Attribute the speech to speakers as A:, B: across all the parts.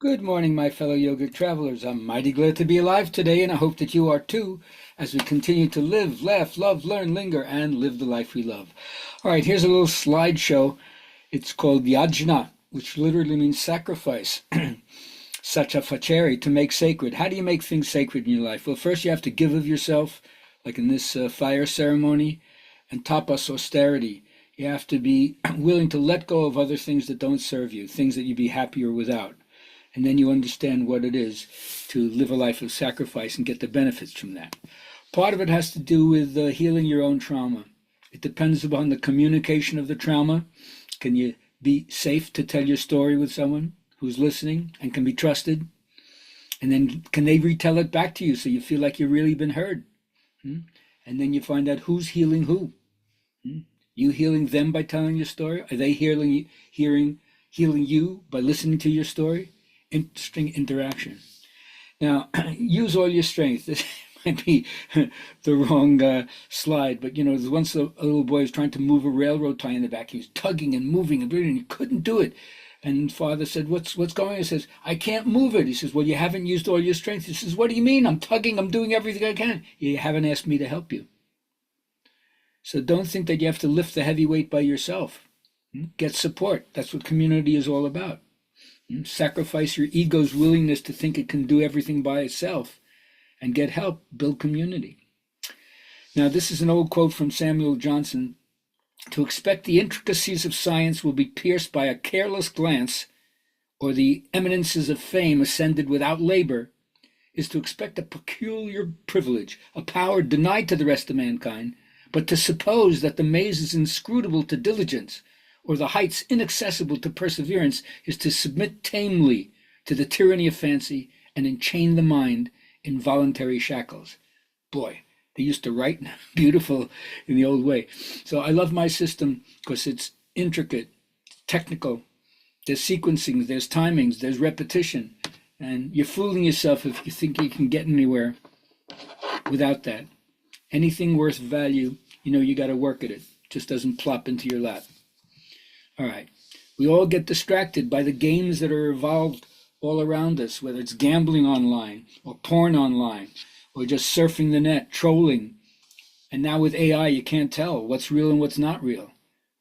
A: Good morning, my fellow yogic travelers. I'm mighty glad to be alive today, and I hope that you are too, as we continue to live, laugh, love, learn, linger, and live the life we love. All right, here's a little slideshow. It's called Yajna, which literally means sacrifice. Sacha facere, to make sacred. How do you make things sacred in your life? Well, first you have to give of yourself, like in this fire ceremony, and tapas, austerity. You have to be willing to let go of other things that don't serve you, things that you'd be happier without. And then you understand what it is to live a life of sacrifice and get the benefits from that. Part of it has to do with healing your own trauma. It depends upon the communication of the trauma. Can you be safe to tell your story with someone who's listening and can be trusted? And then can they retell it back to you so you feel like you've really been heard? And then you find out who's healing who. You healing them by telling your story? Are they healing you by listening to your story? Interesting interaction. Now, use all your strength. This might be the wrong slide, but once a little boy was trying to move a railroad tie in the back. He was tugging and moving and he couldn't do it. And father said, what's going on? He says, I can't move it. He says, well, you haven't used all your strength. He says, what do you mean? I'm tugging. I'm doing everything I can. You haven't asked me to help you. So don't think that you have to lift the heavy weight by yourself. Get support. That's what community is all about. Sacrifice your ego's willingness to think it can do everything by itself and get help, build community. Now, this is an old quote from Samuel Johnson. To expect the intricacies of science will be pierced by a careless glance, or the eminences of fame ascended without labor, is to expect a peculiar privilege, a power denied to the rest of mankind, but to suppose that the maze is inscrutable to diligence, or the heights inaccessible to perseverance, is to submit tamely to the tyranny of fancy and enchain the mind in voluntary shackles. Boy, they used to write beautiful in the old way. So I love my system because it's intricate, technical. There's sequencing, there's timings, there's repetition. And you're fooling yourself if you think you can get anywhere without that. Anything worth value, you got to work at it. It just doesn't plop into your lap. All right. We all get distracted by the games that are evolved all around us, whether it's gambling online or porn online or just surfing the net, trolling. And now with AI, you can't tell what's real and what's not real,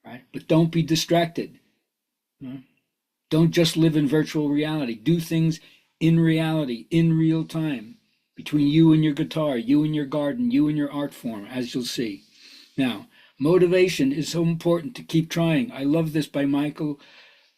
A: right? But don't be distracted. Don't just live in virtual reality. Do things in reality, in real time, between you and your guitar, you and your garden, you and your art form, as you'll see. Now, motivation is so important to keep trying. I love this by Michael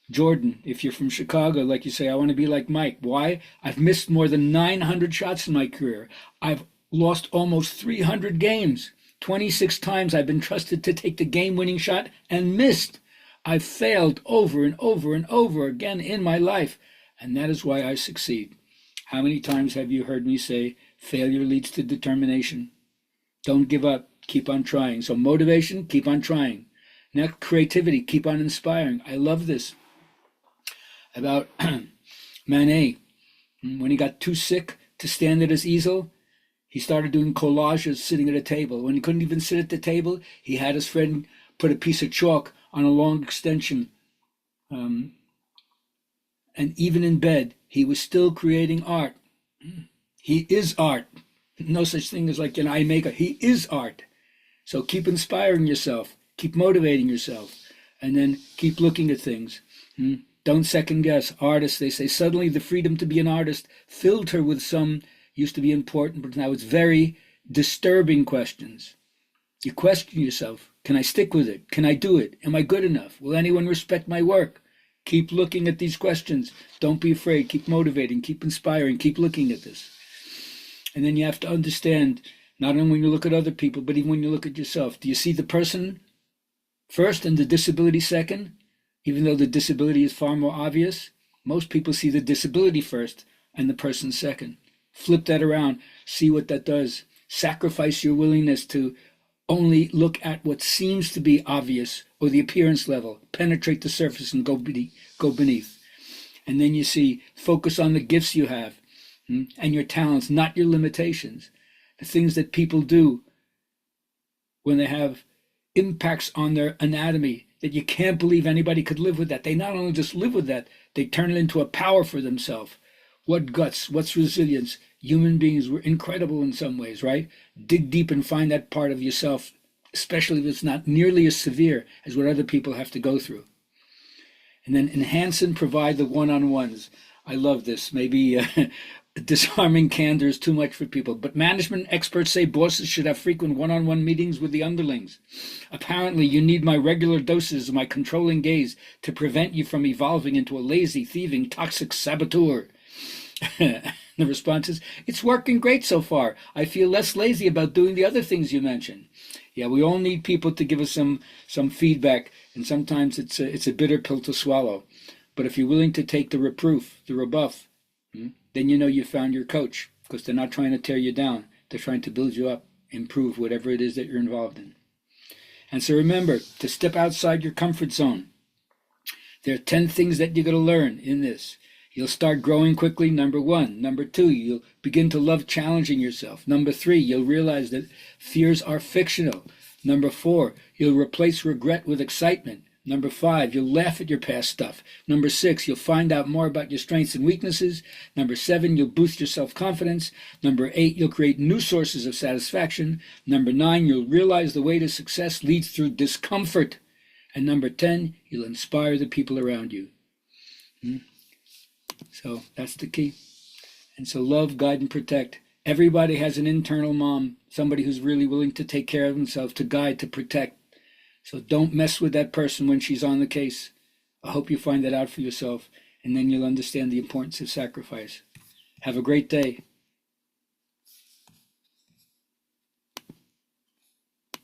A: Jordan. If you're from Chicago, like you say, I want to be like Mike. Why? I've missed more than 900 shots in my career. I've lost almost 300 games. 26 times I've been trusted to take the game-winning shot and missed. I've failed over and over and over again in my life, and that is why I succeed. How many times have you heard me say, failure leads to determination? Don't give up. Keep on trying. So motivation, keep on trying. Next, creativity, keep on inspiring. I love this about Manet. When he got too sick to stand at his easel, he started doing collages sitting at a table. When he couldn't even sit at the table, he had his friend put a piece of chalk on a long extension. And even in bed, he was still creating art. He is art. No such thing as like an eye maker. He is art. So keep inspiring yourself, keep motivating yourself, and then keep looking at things. Don't second guess. Artists, they say, suddenly the freedom to be an artist filled her with some, used to be important, but now it's very disturbing questions. You question yourself. Can I stick with it? Can I do it? Am I good enough? Will anyone respect my work? Keep looking at these questions. Don't be afraid. Keep motivating, keep inspiring, keep looking at this. And then you have to understand, not only when you look at other people, but even when you look at yourself. Do you see the person first and the disability second? Even though the disability is far more obvious, most people see the disability first and the person second. Flip that around, see what that does. Sacrifice your willingness to only look at what seems to be obvious or the appearance level. Penetrate the surface and go beneath. And then you see, focus on the gifts you have and your talents, not your limitations. The things that people do when they have impacts on their anatomy. that you can't believe anybody could live with that. They not only just live with that, they turn it into a power for themselves. What guts, what's resilience? Human beings were incredible in some ways, right? Dig deep and find that part of yourself, especially if it's not nearly as severe as what other people have to go through. And then enhance and provide the one-on-ones. I love this. Maybe disarming candor is too much for people, but management experts say bosses should have frequent one-on-one meetings with the underlings. Apparently, you need my regular doses of my controlling gaze to prevent you from evolving into a lazy, thieving, toxic saboteur. The response is, it's working great so far. I feel less lazy about doing the other things you mentioned. Yeah, we all need people to give us some feedback, and sometimes it's a bitter pill to swallow. But if you're willing to take the reproof, the rebuff, then you know you found your coach, because they're not trying to tear you down. They're trying to build you up, improve whatever it is that you're involved in. And so remember to step outside your comfort zone. There are 10 things that you're going to learn in this. You'll start growing quickly, number 1. Number 2, you'll begin to love challenging yourself. Number 3, you'll realize that fears are fictional. Number 4, you'll replace regret with excitement. Number 5, you'll laugh at your past stuff. Number 6, you'll find out more about your strengths and weaknesses. Number 7, you'll boost your self-confidence. Number 8, you'll create new sources of satisfaction. Number 9, you'll realize the way to success leads through discomfort. And number 10, you'll inspire the people around you. So that's the key. And so love, guide, and protect. Everybody has an internal mom, somebody who's really willing to take care of themselves, to guide, to protect. So don't mess with that person when she's on the case. I hope you find that out for yourself, and then you'll understand the importance of sacrifice. Have a great day.